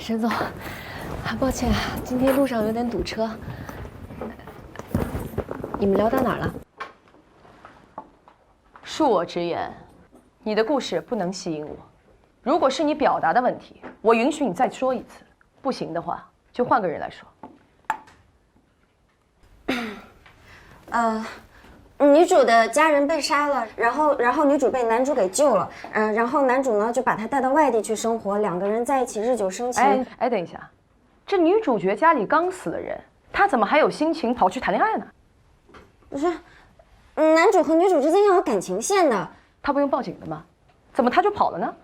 沈总，抱歉，今天路上有点堵车。你们聊到哪儿了？恕我直言，你的故事不能吸引我。如果是你表达的问题，我允许你再说一次；不行的话，就换个人来说。女主的家人被杀了，然后女主被男主给救了，然后男主呢就把她带到外地去生活，两个人在一起日久生情。哎，等一下，这女主角家里刚死了人，她怎么还有心情跑去谈恋爱呢？不是，男主和女主之间要有感情线的。她不用报警的吗？怎么她就跑了呢？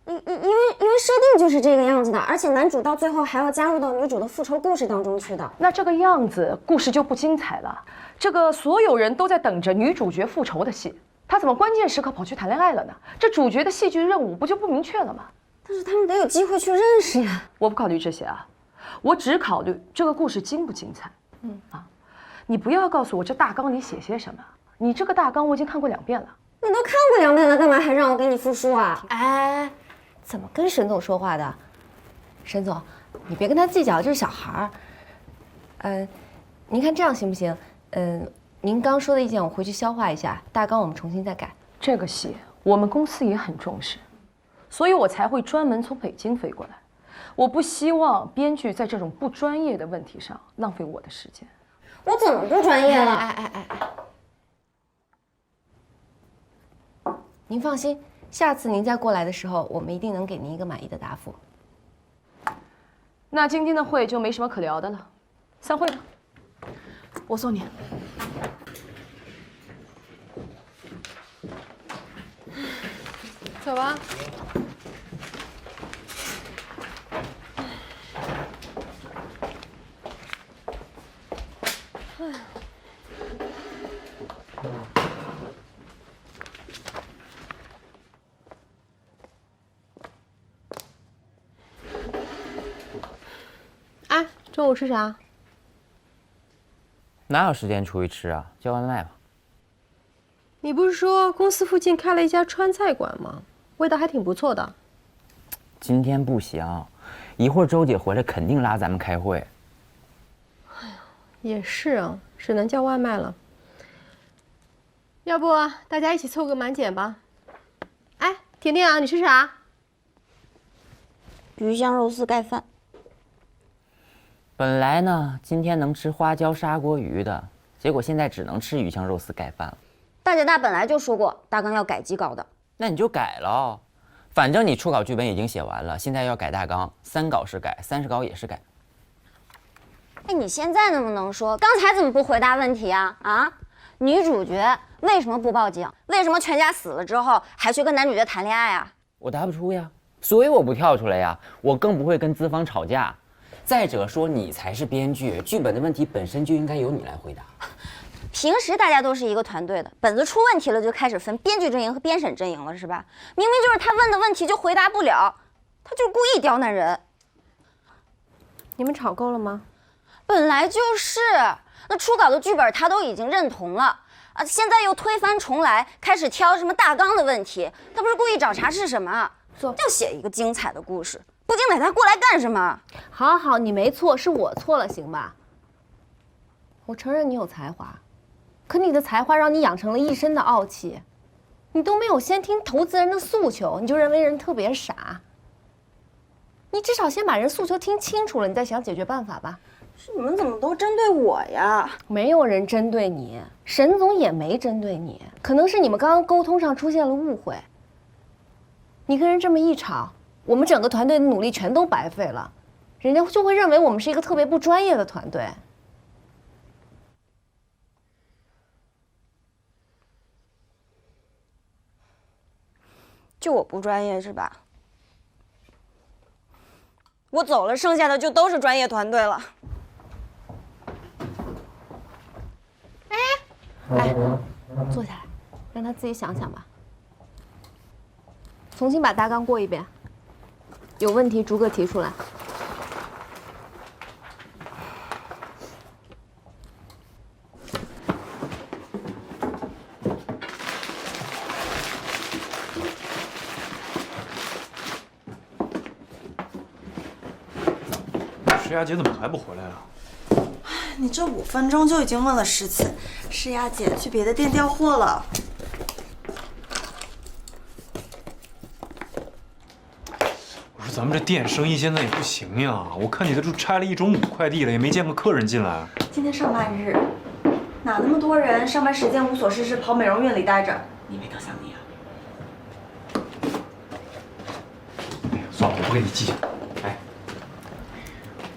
因为设定就是这个样子的，而且男主到最后还要加入到女主的复仇故事当中去的。那这个样子，故事就不精彩了。这个所有人都在等着女主角复仇的戏，她怎么关键时刻跑去谈恋爱了呢？这主角的戏剧任务不就不明确了吗？但是他们得有机会去认识呀。我不考虑这些啊，我只考虑这个故事精不精彩。你不要告诉我这大纲里写些什么，你这个大纲我已经看过2遍了。你都看过2遍了，干嘛还让我给你复述啊？哎，怎么跟沈总说话的？沈总，你别跟他计较，这是小孩儿。您看这样行不行？您刚说的意见我回去消化一下，大纲我们重新再改。这个戏我们公司也很重视，所以我才会专门从北京飞过来。我不希望编剧在这种不专业的问题上浪费我的时间。我怎么不专业了？哎，您放心，下次您再过来的时候，我们一定能给您一个满意的答复。那今天的会就没什么可聊的了，散会吧。我送你。走吧。哎，中午吃啥？哪有时间出去吃啊？叫外卖吧。你不是说公司附近开了一家川菜馆吗？味道还挺不错的。今天不行，一会儿周姐回来肯定拉咱们开会。也是啊，只能叫外卖了。要不大家一起凑个满减吧？哎，甜甜啊，你吃啥？鱼香肉丝盖饭。本来呢，今天能吃花椒砂锅鱼的，结果现在只能吃鱼香肉丝盖饭了。大姐大本来就说过，大纲要改机稿的。那你就改了，反正你初稿剧本已经写完了，现在要改大纲，3稿是改，30稿也是改。哎，你现在能不能说，刚才怎么不回答问题啊？啊，女主角为什么不报警？为什么全家死了之后还去跟男主角谈恋爱啊？我答不出呀，所以我不跳出来呀，我更不会跟资方吵架。再者说，你才是编剧，剧本的问题本身就应该由你来回答。平时大家都是一个团队的，本子出问题了就开始分编剧阵营和编审阵营了，是吧？明明就是他问的问题就回答不了，他就是故意刁难人。你们吵够了吗？本来就是，那初稿的剧本他都已经认同了啊，现在又推翻重来，开始挑什么大纲的问题，他不是故意找茬是什么？要写一个精彩的故事，不精彩他过来干什么？好好，你没错，是我错了，行吧？我承认你有才华，可你的才华让你养成了一身的傲气，你都没有先听投资人的诉求，你就认为人特别傻。你至少先把人诉求听清楚了，你再想解决办法吧。是你们怎么都针对我呀？没有人针对你，沈总也没针对你，可能是你们刚刚沟通上出现了误会。你跟人这么一吵，我们整个团队的努力全都白费了，人家就会认为我们是一个特别不专业的团队。就我不专业是吧？我走了，剩下的就都是专业团队了。哎，坐下来，让他自己想想吧。重新把大纲过一遍，有问题逐个提出来。诗雅姐怎么还不回来啊？你这5分钟就已经问了10次，诗雅姐去别的店调货了。我说咱们这店生意现在也不行呀，我看你这都拆了1中午快递了，也没见过客人进来。今天上班日，哪那么多人上班时间无所事事跑美容院里待着？你没等想你啊？哎呀，算了，我不跟你计较。哎，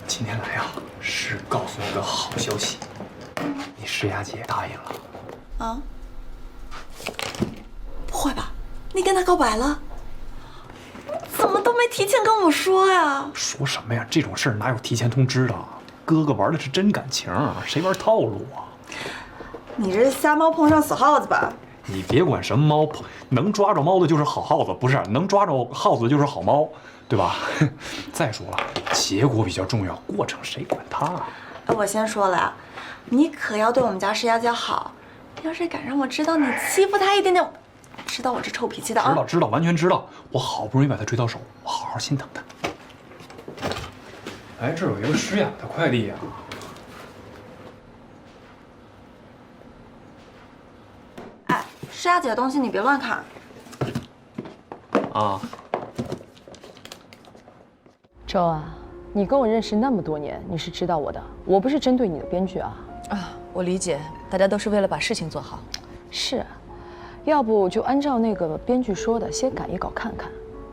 今天来呀，是告诉你个好消息，你诗雅姐答应了。啊？不会吧？你跟她告白了？怎么都没提前跟我说呀？说什么呀？这种事儿哪有提前通知的？哥哥玩的是真感情，谁玩套路啊？你这是瞎猫碰上死耗子吧？你别管什么猫，能抓着猫的就是好耗子，不是能抓着耗子就是好猫，对吧？再说了，结果比较重要，过程谁管它啊？我先说了呀，你可要对我们家诗雅姐好。要是敢让我知道你欺负她一点点，知道我这臭脾气的啊！知道，完全知道。我好不容易把她追到手，我好好心疼她。哎，这有一个诗雅的快递啊。哎，诗雅姐的东西你别乱看。啊。周啊，你跟我认识那么多年，你是知道我的，我不是针对你的编剧啊。啊，我理解，大家都是为了把事情做好。是啊，要不就按照那个编剧说的，先改一稿看看。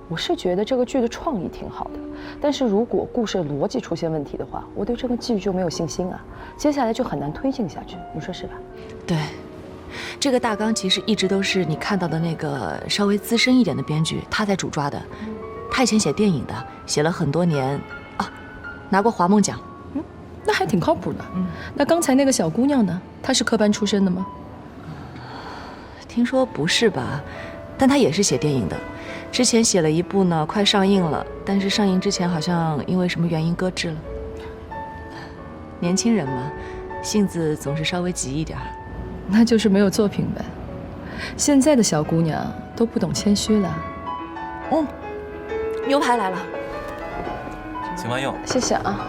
我是觉得这个剧的创意挺好的，但是如果故事逻辑出现问题的话，我对这个剧就没有信心啊，接下来就很难推进下去，你说是吧？对，这个大纲其实一直都是你看到的那个稍微资深一点的编剧他在主抓的。他以前写电影的，写了很多年，啊，拿过华梦奖。那还挺靠谱的。那刚才那个小姑娘呢？她是科班出身的吗？听说不是吧？但她也是写电影的，之前写了一部呢，快上映了，但是上映之前好像因为什么原因搁置了。年轻人嘛，性子总是稍微急一点。那就是没有作品呗。现在的小姑娘都不懂谦虚了。牛排来了，请慢用。谢谢啊。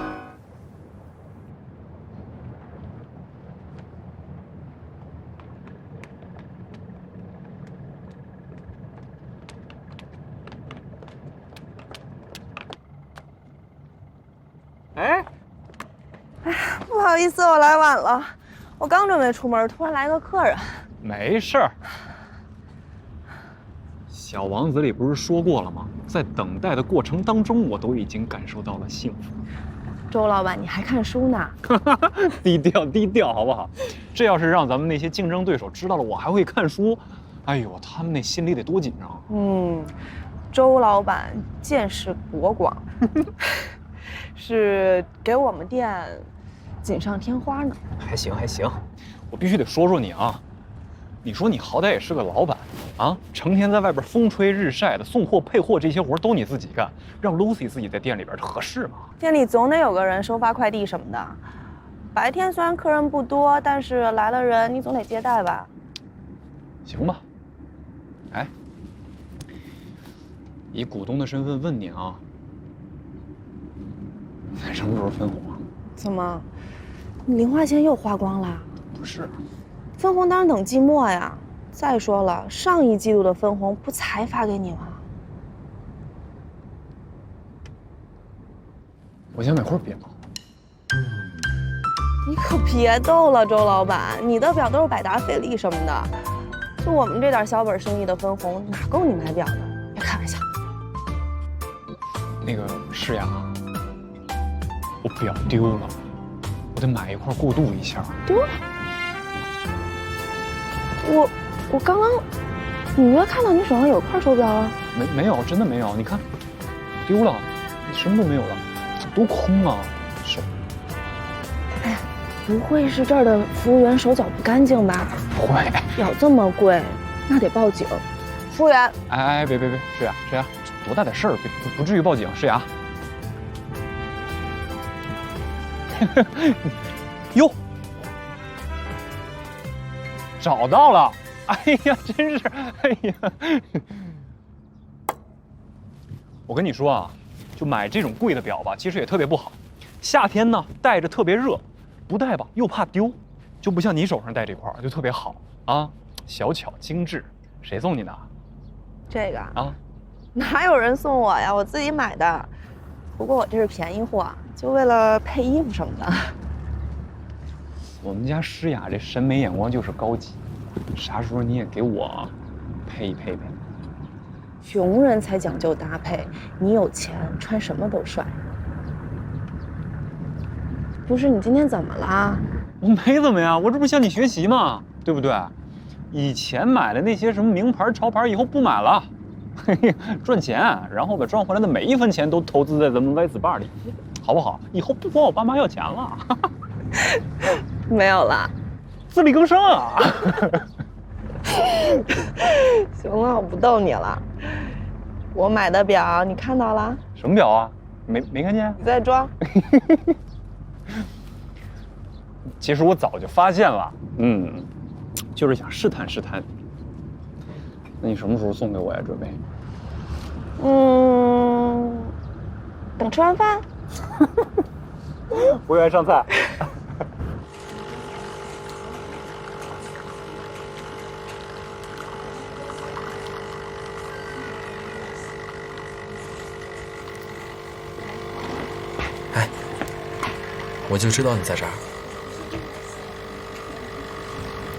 不好意思，我来晚了。我刚准备出门，突然来个客人。没事儿。小王子里不是说过了吗？在等待的过程当中，我都已经感受到了幸福。周老板，你还看书呢？低调低调，好不好？这要是让咱们那些竞争对手知道了我还会看书，哎呦，他们那心里得多紧张。周老板见识博广，是给我们店锦上添花呢。还行还行，我必须得说说你啊。你说你好歹也是个老板啊，成天在外边风吹日晒的，送货配货这些活都你自己干，让 Lucy 自己在店里边，这合适吗？店里总得有个人收发快递什么的。白天虽然客人不多，但是来了人你总得接待吧。行吧。哎，以股东的身份问你啊，咱什么时候分红啊？怎么，你零花钱又花光了？不是。分红当然等季末呀。再说了，上一季度的分红不才发给你吗？我想买块表。你可别逗了，周老板，你的表都是百达翡丽什么的，就我们这点小本生意的分红，哪够你买表的？别开玩笑。那个诗雅，我表丢了，我得买一块过渡一下。丢了？我刚刚隐约看到你手上有块手表啊。没有，真的没有。你看，丢了，什么都没有了，多空啊！是。哎，不会是这儿的服务员手脚不干净吧？不会。表这么贵，那得报警。服务员。哎，别，诗雅，多大点事儿，不至于报警，诗雅。哟，找到了！哎呀，真是，哎呀！我跟你说啊，就买这种贵的表吧，其实也特别不好。夏天呢戴着特别热，不戴吧又怕丢，就不像你手上戴这块就特别好啊，小巧精致。谁送你的？这个啊，哪有人送我呀？我自己买的。不过我这是便宜货，就为了配衣服什么的。我们家诗雅这审美眼光就是高级，啥时候你也给我配一配呗。穷人才讲究搭配，你有钱穿什么都帅。不是，你今天怎么了？我没怎么呀，我这不是向你学习吗？对不对？以前买的那些什么名牌、潮牌，以后不买了，嘿嘿，赚钱，然后把赚回来的每一分钱都投资在咱们 Y SPA 里，好不好？以后不管我爸妈要钱了。没有了，自力更生啊！行了，我不逗你了。我买的表你看到了？什么表啊？没看见？你在装。其实我早就发现了，就是想试探试探。那你什么时候送给我呀？准备？等吃完饭。服务员上菜。哎，我就知道你在这儿。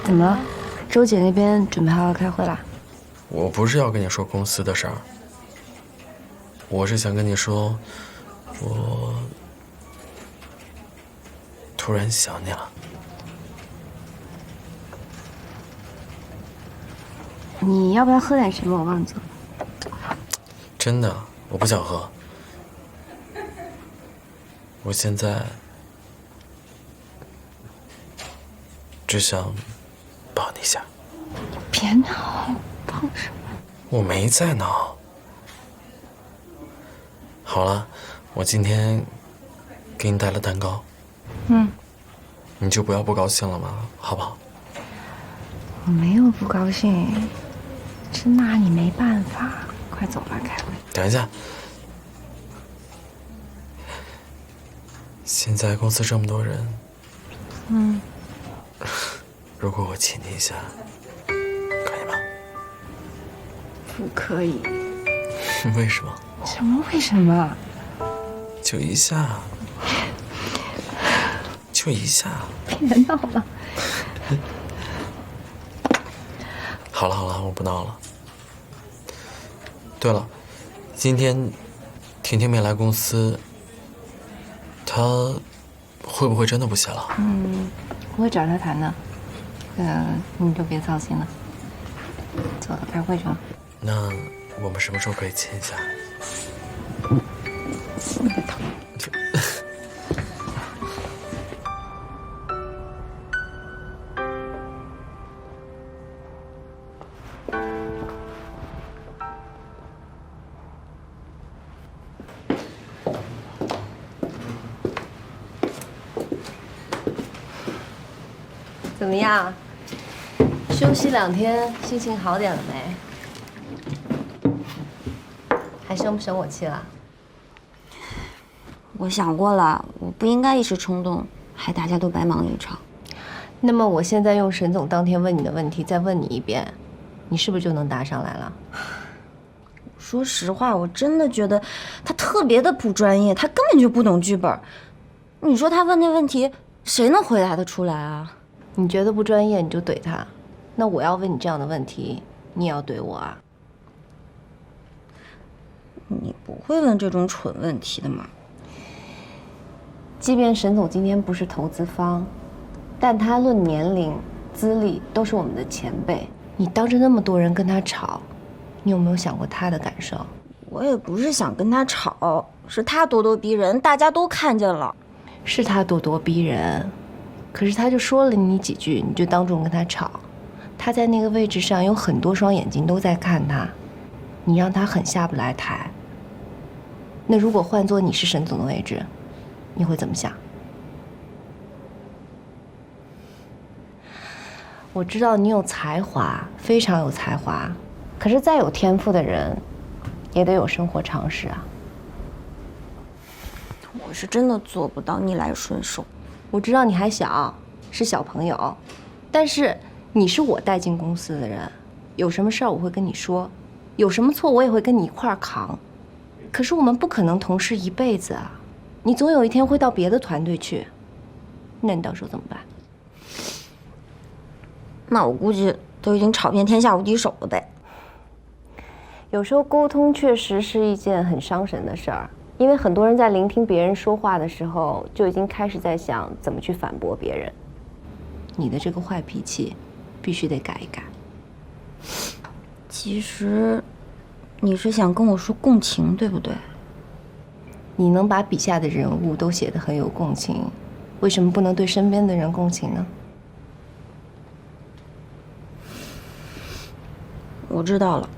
怎么了？周姐那边准备好要开会啦？我不是要跟你说公司的事儿，我是想跟你说，我突然想你了。你要不要喝点什么？我帮你做。真的，我不想喝。我现在只想抱你一下。别闹，抱什么？我没在闹。好了，我今天给你带了蛋糕。你就不要不高兴了嘛，好不好？我没有不高兴，真拿你没办法。快走吧，开会。等一下，现在公司这么多人，如果我亲你一下，可以吗？不可以。为什么？什么为什么？就一下，就一下。别闹了。好了好了，我不闹了。对了，今天婷婷没来公司，她会不会真的不写了？我会找他谈的。你就别操心了。走了，开会去了。那我们什么时候可以亲一下？你个头。怎么样？休息2天，心情好点了没？还生不生我气了？我想过了，我不应该一时冲动，害大家都白忙了一场。那么我现在用沈总当天问你的问题再问你一遍，你是不是就能答上来了？说实话，我真的觉得他特别的不专业，他根本就不懂剧本。你说他问那问题，谁能回答得出来啊？你觉得不专业你就怼他，那我要问你这样的问题，你也要怼我啊？你不会问这种蠢问题的嘛？即便沈总今天不是投资方，但他论年龄、资历都是我们的前辈。你当着那么多人跟他吵，你有没有想过他的感受？我也不是想跟他吵，是他咄咄逼人，大家都看见了。是他咄咄逼人，可是他就说了你几句，你就当众跟他吵。他在那个位置上有很多双眼睛都在看他，你让他很下不来台。那如果换做你是沈总的位置，你会怎么想？我知道你有才华，非常有才华，可是再有天赋的人，也得有生活常识啊。我是真的做不到逆来顺受。我知道你还小，是小朋友，但是你是我带进公司的人，有什么事儿我会跟你说，有什么错我也会跟你一块儿扛。可是我们不可能同事一辈子啊，你总有一天会到别的团队去，那你到时候怎么办？那我估计都已经吵遍天下无敌手了呗。有时候沟通确实是一件很伤神的事儿，因为很多人在聆听别人说话的时候，就已经开始在想怎么去反驳别人。你的这个坏脾气，必须得改一改。其实，你是想跟我说共情，对不对？你能把笔下的人物都写得很有共情，为什么不能对身边的人共情呢？我知道了，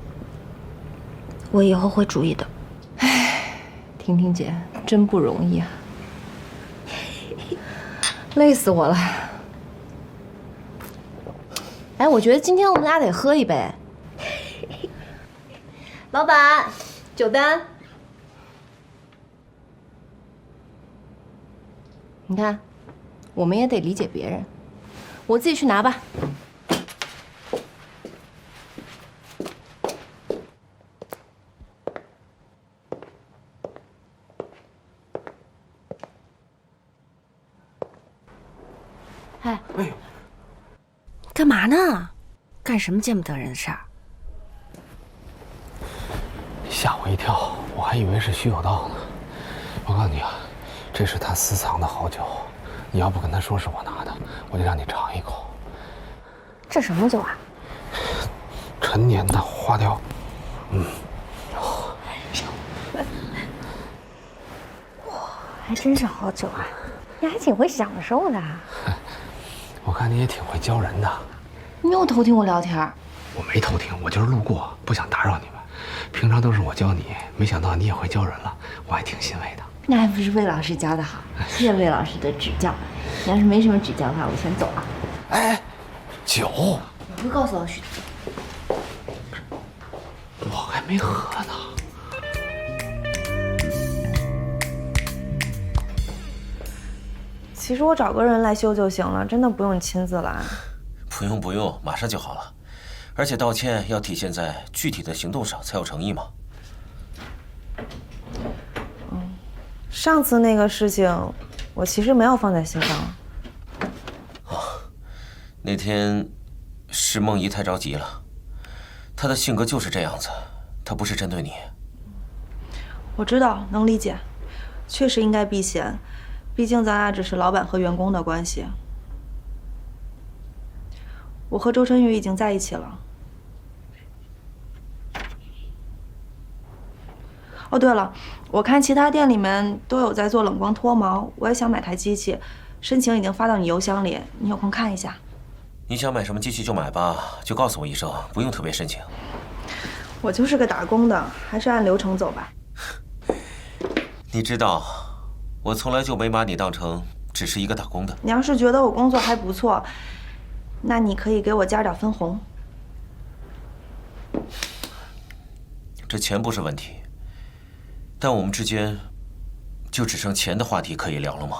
我以后会注意的。唉，婷婷姐真不容易啊，累死我了。哎，我觉得今天我们俩得喝一杯。老板，酒单。你看，我们也得理解别人。我自己去拿吧。哎，干嘛呢？干什么见不得人的事儿？吓我一跳，我还以为是徐有道呢。我告诉你啊，这是他私藏的好酒，你要不跟他说是我拿的，我就让你尝一口。这什么酒啊？陈年的花雕，哇，还真是好酒啊！你还挺会享受的。我看你也挺会教人的。你又偷听我聊天？我没偷听，我就是路过，不想打扰你们。平常都是我教你，没想到你也会教人了，我还挺欣慰的。那还不是魏老师教的好，谢谢魏老师的指教。你要是没什么指教的话，我先走了。哎，酒，我会告诉老许的。我还没喝呢。其实我找个人来修就行了，真的不用你亲自来。不用不用，马上就好了。而且道歉要体现在具体的行动上，才有诚意嘛。上次那个事情，我其实没有放在心上。那天是梦怡太着急了，她的性格就是这样子，她不是针对你。我知道，能理解，确实应该避嫌，毕竟咱俩只是老板和员工的关系。我和周晨宇已经在一起了。哦，对了，我看其他店里面都有在做冷光脱毛，我也想买台机器，申请已经发到你邮箱里，你有空看一下。你想买什么机器就买吧，就告诉我一声，不用特别申请。我就是个打工的，还是按流程走吧。你知道，我从来就没把你当成只是一个打工的。你要是觉得我工作还不错，那你可以给我加点分红。这钱不是问题，但我们之间就只剩钱的话题可以聊了吗？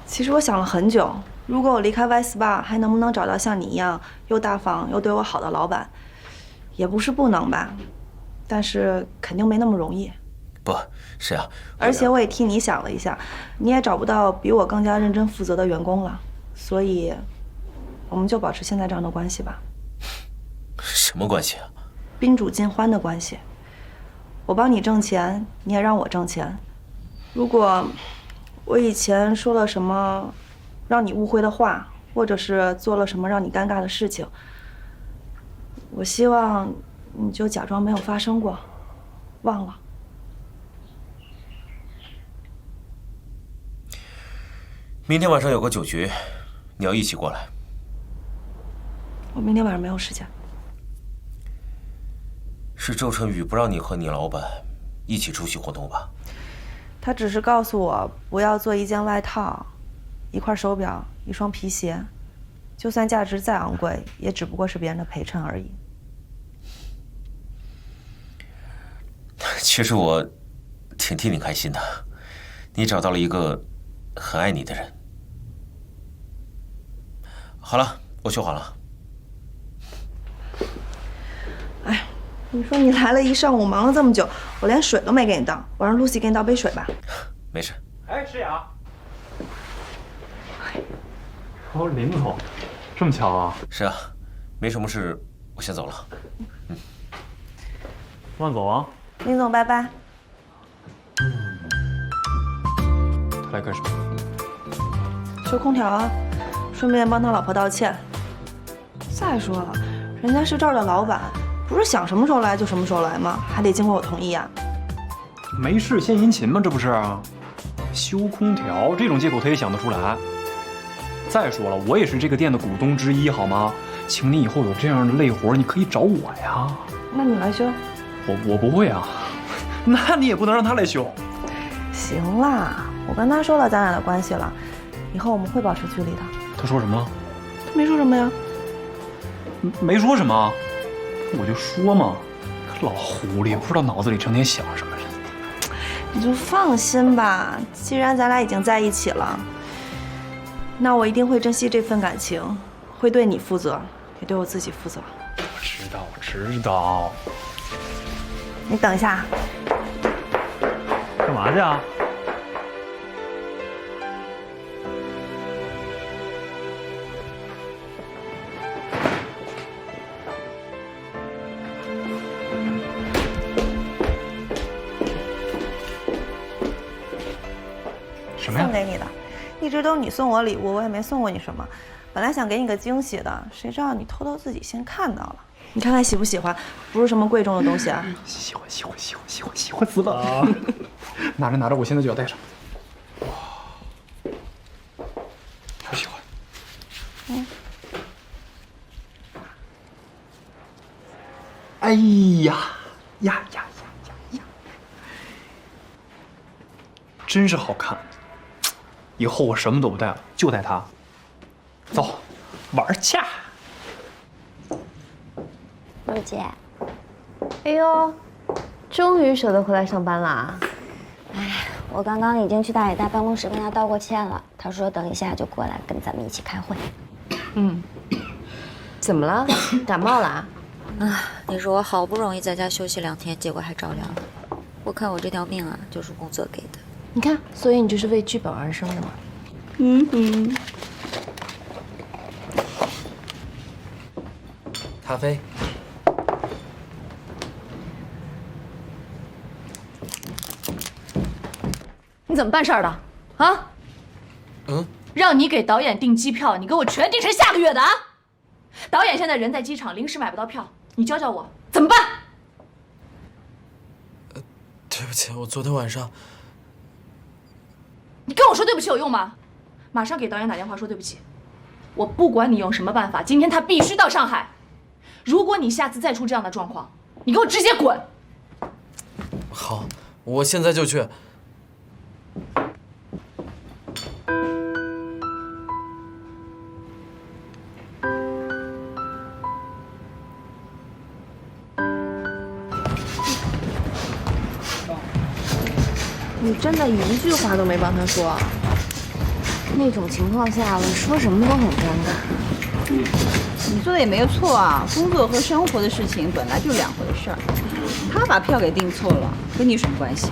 其实我想了很久，如果我离开 Y Spa， 还能不能找到像你一样又大方又对我好的老板，也不是不能吧，但是肯定没那么容易。不是啊，而且我也替你想了一下，你也找不到比我更加认真负责的员工了，所以我们就保持现在这样的关系吧。什么关系啊？宾主尽欢的关系。我帮你挣钱，你也让我挣钱。如果我以前说了什么让你误会的话，或者是做了什么让你尴尬的事情，我希望你就假装没有发生过，忘了。明天晚上有个酒局，你要一起过来。我明天晚上没有时间。是周晨宇不让你和你老板一起出席活动吧？他只是告诉我不要做一件外套、一块手表、一双皮鞋，就算价值再昂贵，也只不过是别人的陪衬而已。其实我挺替你开心的，你找到了一个很爱你的人。好了，我修好了。哎，你说你来了一上午，忙了这么久，我连水都没给你倒，我让 Lucy 给你倒杯水吧。没事。哎，诗雅。哦，林总，这么巧啊？是啊，没什么事，我先走了。慢走啊。林总，拜拜。他来干什么？修空调啊，顺便帮他老婆道歉。再说了，人家是这儿的老板，不是想什么时候来就什么时候来吗？还得经过我同意啊。没事献殷勤吗？这不是？修空调这种借口他也想得出来。再说了，我也是这个店的股东之一，好吗？请你以后有这样的累活，你可以找我呀。那你来修。我不会啊。那你也不能让他来修。行啦，我跟他说了咱俩的关系了，以后我们会保持距离的。他说什么了？他没说什么呀。没说什么，我就说嘛，老狐狸不知道脑子里成天想什么。你就放心吧，既然咱俩已经在一起了，那我一定会珍惜这份感情，会对你负责，也对我自己负责。我知道。你等一下。干嘛去啊？什么呀？送给你的，一直都是你送我礼物，我也没送过你什么。本来想给你个惊喜的，谁知道你偷偷自己先看到了。你看看喜不喜欢？不是什么贵重的东西啊。喜欢死了！拿着，我现在就要戴上。哇，好喜欢。哎呀，真是好看！以后我什么都不带了，就带它。走，玩去！陆姐，哎呦，终于舍得回来上班啦！哎，我刚刚已经去大野大办公室跟他道过歉了，他说等一下就过来跟咱们一起开会。怎么了？感冒了啊？你说我好不容易在家休息2天，结果还着凉了。我看我这条命啊，就是工作给的。你看，所以你就是为剧本而生的嘛。咖啡。你怎么办事儿的？啊？让你给导演订机票，你给我全订成下个月的啊！导演现在人在机场，临时买不到票，你教教我怎么办？对不起，我昨天晚上。你跟我说对不起有用吗？马上给导演打电话说对不起。我不管你用什么办法，今天他必须到上海。如果你下次再出这样的状况，你给我直接滚！好，我现在就去。你真的一句话都没帮他说？那种情况下，我说什么都很尴尬。你说的也没有错啊，工作和生活的事情本来就两回事儿。他把票给订错了，跟你有什么关系？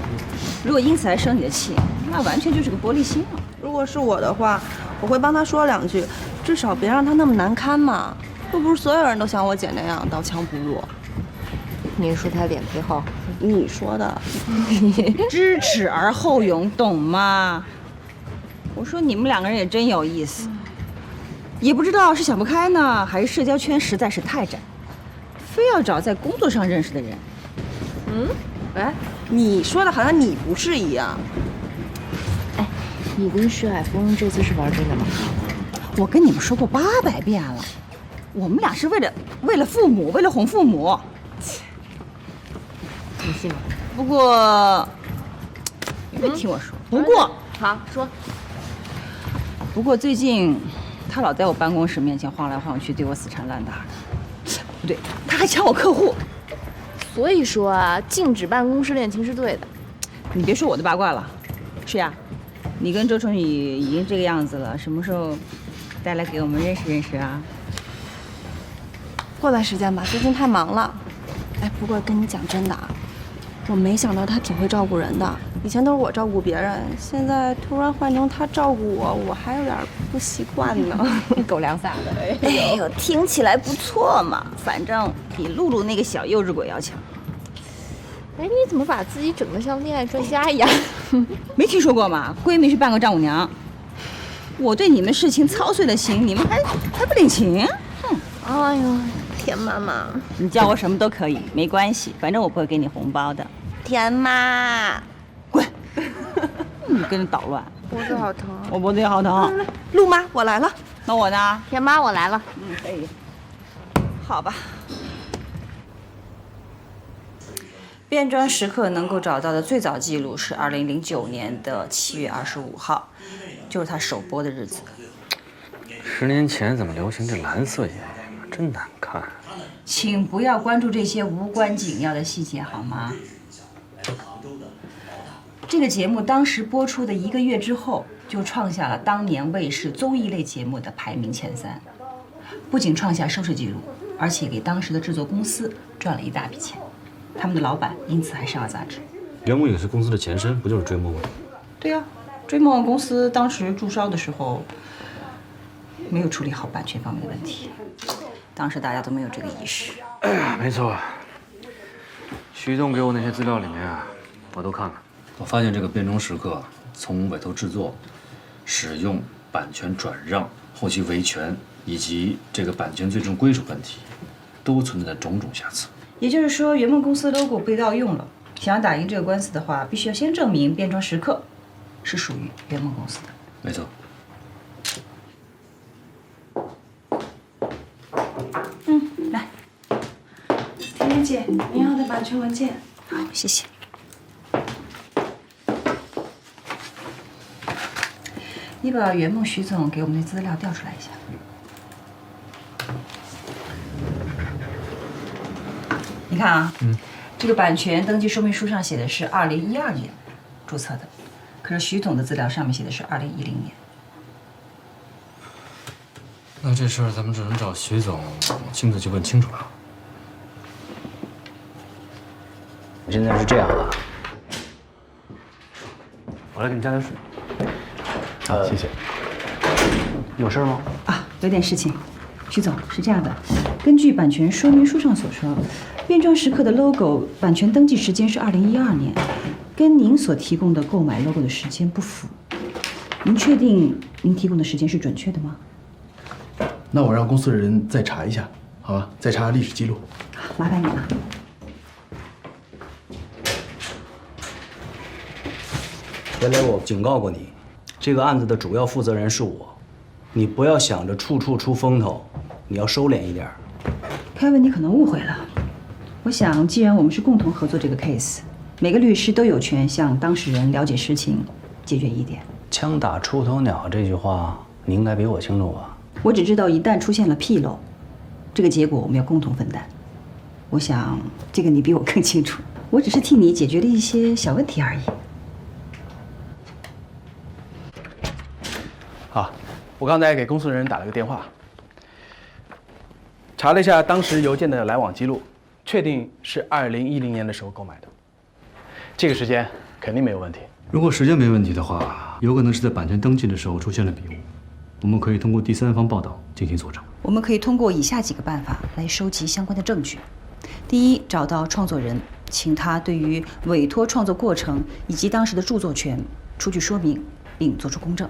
如果因此还生你的气，那完全就是个玻璃心啊！如果是我的话，我会帮他说2句，至少别让他那么难堪嘛。又不是所有人都像我姐那样刀枪不入。你说他脸皮厚？你说的。知耻而后勇，懂吗？我说你们2个人也真有意思，也不知道是想不开呢，还是社交圈实在是太窄，非要找在工作上认识的人。哎，你说的好像你不是一样。哎，你跟徐海峰这次是玩真的吗？我跟你们说过800遍了，我们俩是为了父母，为了哄父母。你信吗？不过，你别听我说。不过，好说。不过最近，他老在我办公室面前晃来晃去，对我死缠烂打的。不对，他还抢我客户。所以说啊，禁止办公室恋情是对的。你别说我的八卦了，是呀，你跟周春雨已经这个样子了，什么时候带来给我们认识认识啊？过段时间吧，最近太忙了。哎，不过跟你讲真的啊，我没想到他挺会照顾人的。以前都是我照顾别人，现在突然换成他照顾我，我还有点不习惯呢。狗粮撒的，哎呦，听起来不错嘛，反正比露露那个小幼稚鬼要强。哎，你怎么把自己整得像恋爱专家一样？没听说过吗？闺蜜是半个丈母娘。我对你们事情操碎了心，你们还不领情？哼！哎呦，田妈妈，你叫我什么都可以，没关系，反正我不会给你红包的。田妈，滚！你跟着捣乱，脖子好疼。我脖子也好疼。陆妈，我来了。那我呢？田妈，我来了。可以。好吧。变装时刻能够找到的最早记录是2009年的7月25号，就是他首播的日子。10年前怎么流行这蓝色眼影啊？真难看。请不要关注这些无关紧要的细节好吗？这个节目当时播出的1个月之后，就创下了当年卫视综艺类节目的排名前3，不仅创下收视纪录，而且给当时的制作公司赚了一大笔钱。他们的老板因此还上了杂志。圆梦影视公司的前身不就是追梦吗？对呀，追梦公司当时驻烧的时候，没有处理好版权方面的问题，当时大家都没有这个意识。没错，徐总给我那些资料里面啊，我都看了。我发现这个变装时刻从委托制作、使用、版权转让、后期维权以及这个版权最终归属问题，都存在种种瑕疵。也就是说，圆梦公司 logo 被盗用了。想要打赢这个官司的话，必须要先证明变装时刻是属于圆梦公司的。没错。来，甜甜姐，您要的版权文件。好，谢谢。你把圆梦徐总给我们的资料调出来一下。你看啊，这个版权登记说明书上写的是2012年注册的，可是徐总的资料上面写的是2010年。那这事儿咱们只能找徐总亲自去问清楚了。现在是这样的，我来给你加点水。谢谢。有事吗？啊，有点事情。徐总，是这样的，根据版权说明书上所说，变装时刻的 logo 版权登记时间是2012年，跟您所提供的购买 logo 的时间不符。您确定您提供的时间是准确的吗？那我让公司的人再查一下，好吧？再查历史记录。麻烦你了。原来我警告过你，这个案子的主要负责人是我，你不要想着处处出风头，你要收敛一点。凯文，你可能误会了。我想，既然我们是共同合作这个 case， 每个律师都有权向当事人了解实情，解决疑点。枪打出头鸟这句话，你应该比我清楚吧？我只知道，一旦出现了纰漏，这个结果我们要共同分担。我想，这个你比我更清楚。我只是替你解决了一些小问题而已。好，我刚才给公司的人打了个电话，查了一下当时邮件的来往记录，确定是2010年的时候购买的。这个时间肯定没有问题。如果时间没问题的话，有可能是在版权登记的时候出现了笔误。我们可以通过第三方报道进行佐证。我们可以通过以下几个办法来收集相关的证据：第一，找到创作人，请他对于委托创作过程以及当时的著作权出具说明，并作出公证；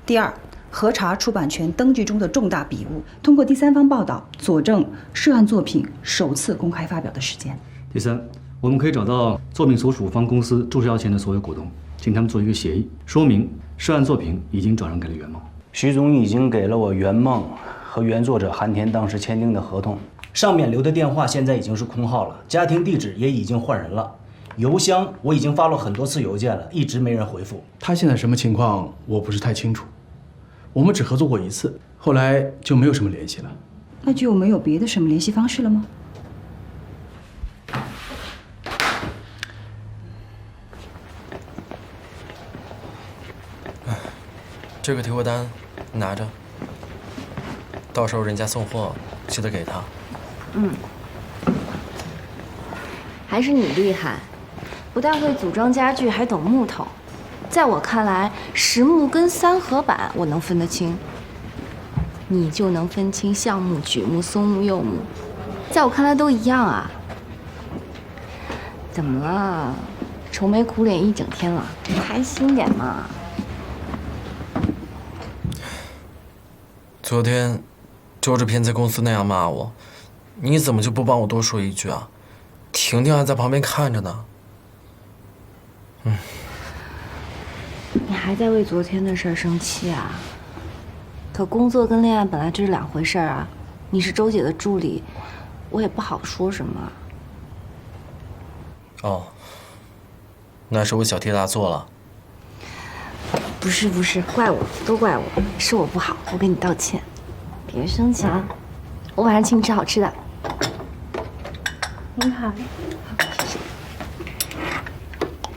第二，核查出版权登记中的重大笔误，通过第三方报道佐证涉案作品首次公开发表的时间；第三，我们可以找到作品所属方公司注销前的所有股东，请他们做一个协议，说明涉案作品已经转让给了圆梦。徐总已经给了我圆梦和原作者韩田当时签订的合同，上面留的电话现在已经是空号了，家庭地址也已经换人了，邮箱我已经发了很多次邮件了，一直没人回复。他现在什么情况我不是太清楚，我们只合作过1次，后来就没有什么联系了。那就没有别的什么联系方式了吗？这个提货单，你拿着。到时候人家送货，记得给他。嗯，还是你厉害，不但会组装家具，还懂木头。在我看来，实木跟三合板我能分得清，你就能分清橡木、榉木、松木、柚木，在我看来都一样啊。怎么了？愁眉苦脸一整天了，开心点嘛。昨天，周志平在公司那样骂我，你怎么就不帮我多说一句啊？婷婷还在旁边看着呢。你还在为昨天的事儿生气啊？可工作跟恋爱本来就是两回事儿啊。你是周姐的助理，我也不好说什么。哦，那是我小题大做了。不是，怪我，都怪我，是我不好，我给你道歉，别生气啊。我晚上请你吃好吃的。您好，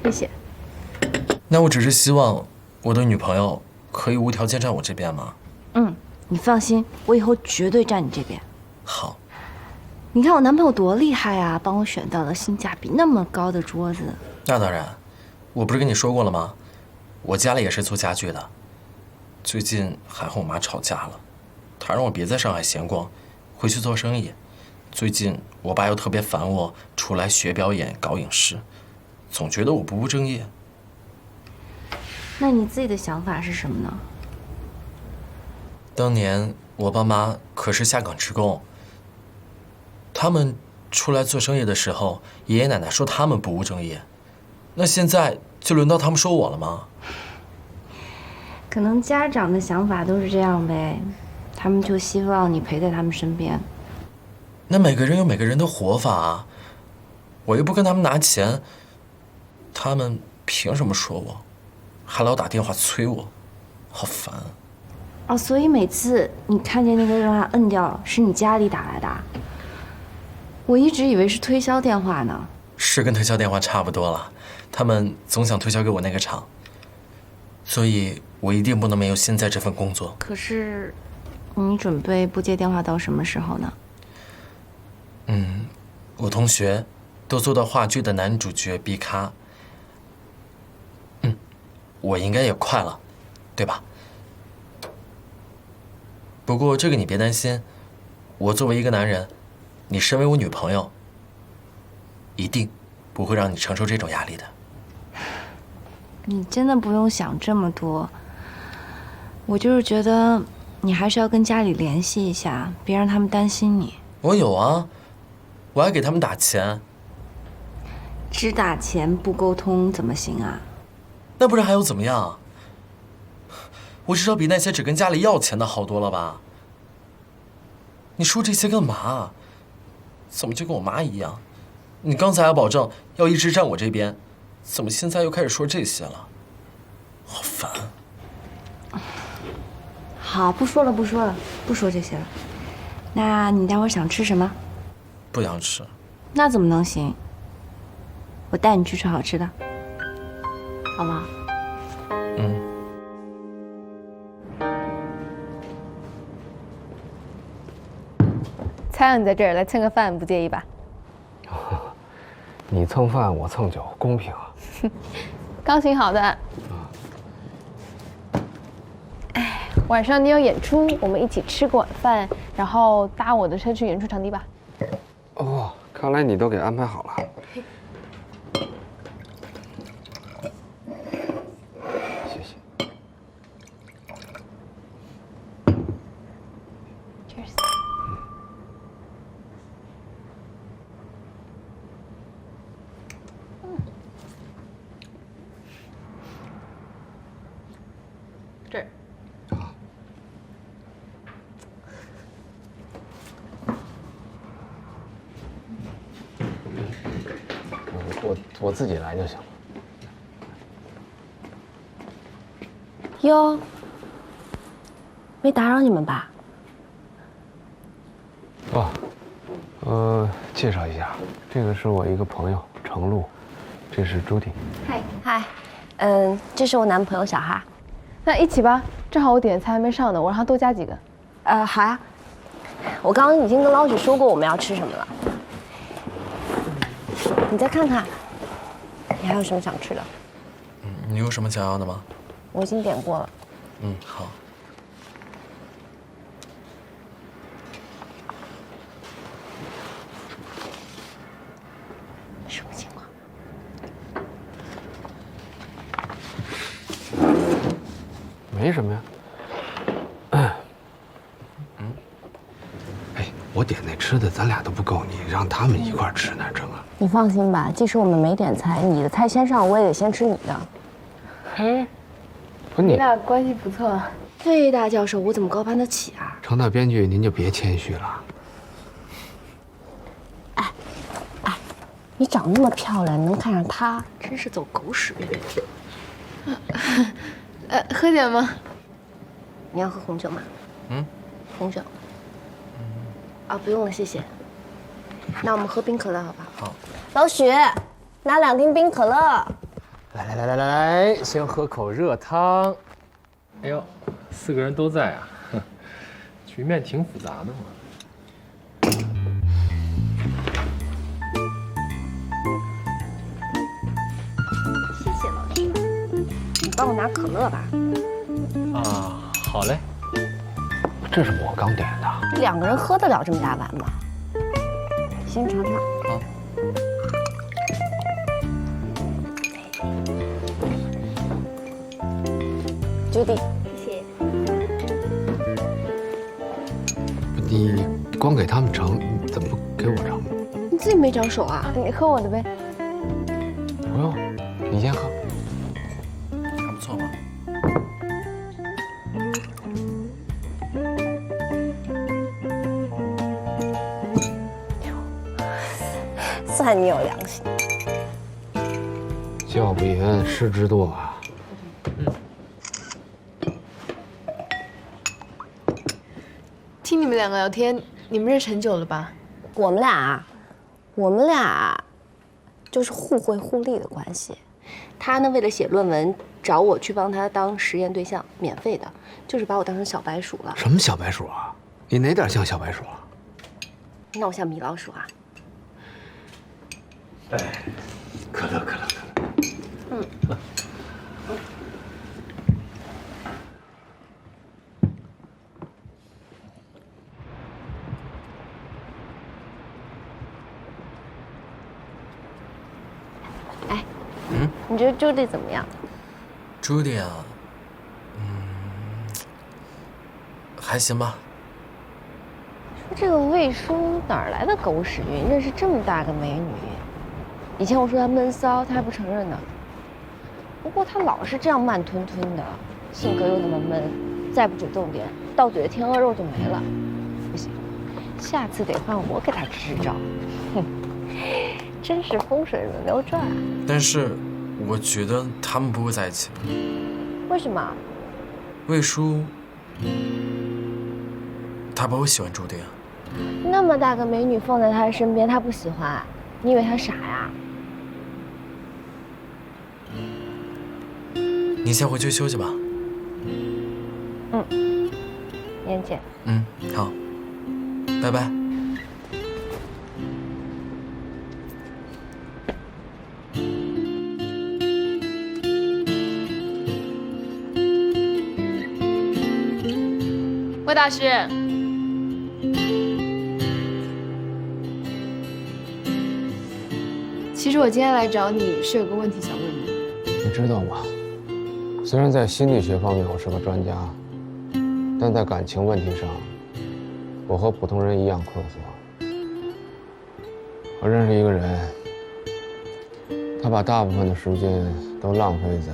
谢谢。那我只是希望我的女朋友可以无条件站我这边吗？嗯，你放心，我以后绝对站你这边。好。你看我男朋友多厉害啊，帮我选到了性价比那么高的桌子。那当然，我不是跟你说过了吗？我家里也是做家具的，最近还和我妈吵架了，她让我别在上海闲逛，回去做生意。最近我爸又特别烦我出来学表演、搞影视，总觉得我不务正业。那你自己的想法是什么呢？当年我爸妈可是下岗职工，他们出来做生意的时候，爷爷奶奶说他们不务正业，那现在就轮到他们说我了吗？可能家长的想法都是这样呗，他们就希望你陪在他们身边。那每个人有每个人的活法啊，我又不跟他们拿钱，他们凭什么说我？还老打电话催我，好烦。哦，所以每次你看见那个电话摁掉，是你家里打来的？我一直以为是推销电话呢。是跟推销电话差不多了，他们总想推销给我那个厂，所以我一定不能没有现在这份工作。可是，你准备不接电话到什么时候呢？我同学都做到话剧的男主角比咖，我应该也快了，对吧？不过这个你别担心，我作为一个男人，你身为我女朋友，一定不会让你承受这种压力的。你真的不用想这么多，我就是觉得你还是要跟家里联系一下，别让他们担心你。我有啊，我还给他们打钱。只打钱不沟通怎么行啊？那不然还要怎么样？我至少比那些只跟家里要钱的好多了吧？你说这些干嘛？怎么就跟我妈一样？你刚才还保证要一直站我这边，怎么现在又开始说这些了？好烦。好，不说了，不说这些了。那你待会儿想吃什么？不想吃。那怎么能行？我带你去吃好吃的，好吗？猜到你在这儿，来蹭个饭，不介意吧？你蹭饭，我蹭酒，公平啊！刚醒好的。哎，晚上你有演出，我们一起吃个晚饭，然后搭我的车去演出场地吧。哦，看来你都给安排好了。谢谢。Cheers。这儿。我自己来就行了。哟，没打扰你们吧？介绍一下，这个是我一个朋友程璐，这是朱迪。嗨，这是我男朋友小哈。那一起吧，正好我点的菜还没上呢，我让他多加几个。好呀。我刚刚已经跟老许说过我们要吃什么了。你再看看，你还有什么想吃的？你有什么想要的吗？我已经点过了。好。什么情况？没什么呀。我点那吃的，咱俩都不够，你让他们一块吃哪成啊？你放心吧，即使我们没点菜，你的菜先上，我也得先吃你的。嘿，不是你俩关系不错。对，大教授，我怎么高攀得起啊？程大编剧，您就别谦虚了。你长那么漂亮，能看上他，真是走狗屎运。喝点吗？你要喝红酒吗？红酒。不用了，谢谢。那我们喝冰可乐，好吧？好。老许，拿2听冰可乐。来，先喝口热汤。哎呦，4个人都在啊，局面挺复杂的嘛。谢谢老许，你帮我拿可乐吧。好嘞。这是我刚点的。2个人喝得了这么大碗吗？先尝尝。好。Judy，谢谢。你光给他们盛，怎么不给我盛？你自己没长手啊？你喝我的呗。不用，你先喝。还不错吧？算你有良心。教不严，师之惰啊。听你们2个聊天，你们认识很久了吧？我们俩就是互惠互利的关系。他呢，为了写论文，找我去帮他当实验对象，免费的，就是把我当成小白鼠了。什么小白鼠啊？你哪点像小白鼠啊？那我像米老鼠啊？哎，可乐。你觉得 Judy 怎么样？Judy 啊，还行吧。说这个魏叔哪来的狗屎运，认识这么大个美女？以前我说他闷骚，他还不承认呢。不过他老是这样慢吞吞的，性格又那么闷，再不主动点，到嘴的天鹅肉就没了。不行，下次得换我给他支招。哼，真是风水轮流转。但是我觉得他们不会在一起。为什么？魏叔，他不会喜欢朱迪啊。那么大个美女放在他身边，他不喜欢，你以为他傻呀？你先回去休息吧。明天见。好，拜拜。魏大师，其实我今天来找你是有个问题想问你。你知道吗？虽然在心理学方面我是个专家，但在感情问题上，我和普通人一样困惑。我认识一个人，他把大部分的时间都浪费在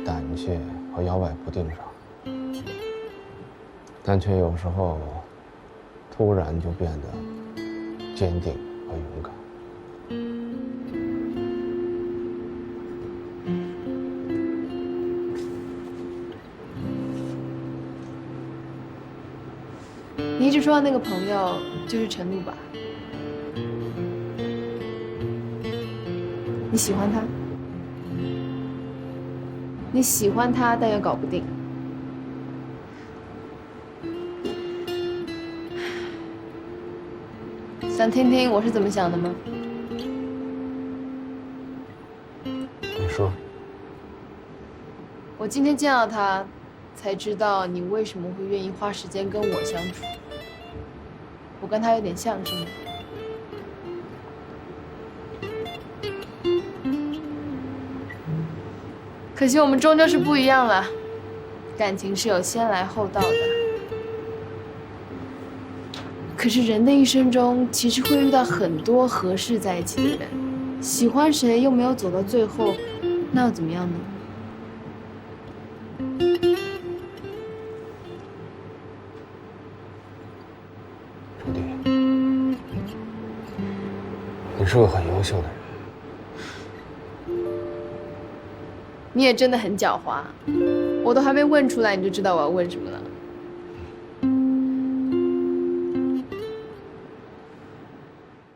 胆怯和摇摆不定上，但却有时候突然就变得坚定和勇敢。你一直说的那个朋友就是陈露吧？你喜欢他？你喜欢他，但又搞不定。想听听我是怎么想的吗？你说。我今天见到他，才知道你为什么会愿意花时间跟我相处。我跟他有点像，是吗？可惜我们终究是不一样了，感情是有先来后到的。可是人的一生中，其实会遇到很多合适在一起的人，喜欢谁又没有走到最后，那又怎么样呢？朱迪，你是个很优秀的人。你也真的很狡猾，我都还没问出来，你就知道我要问什么了。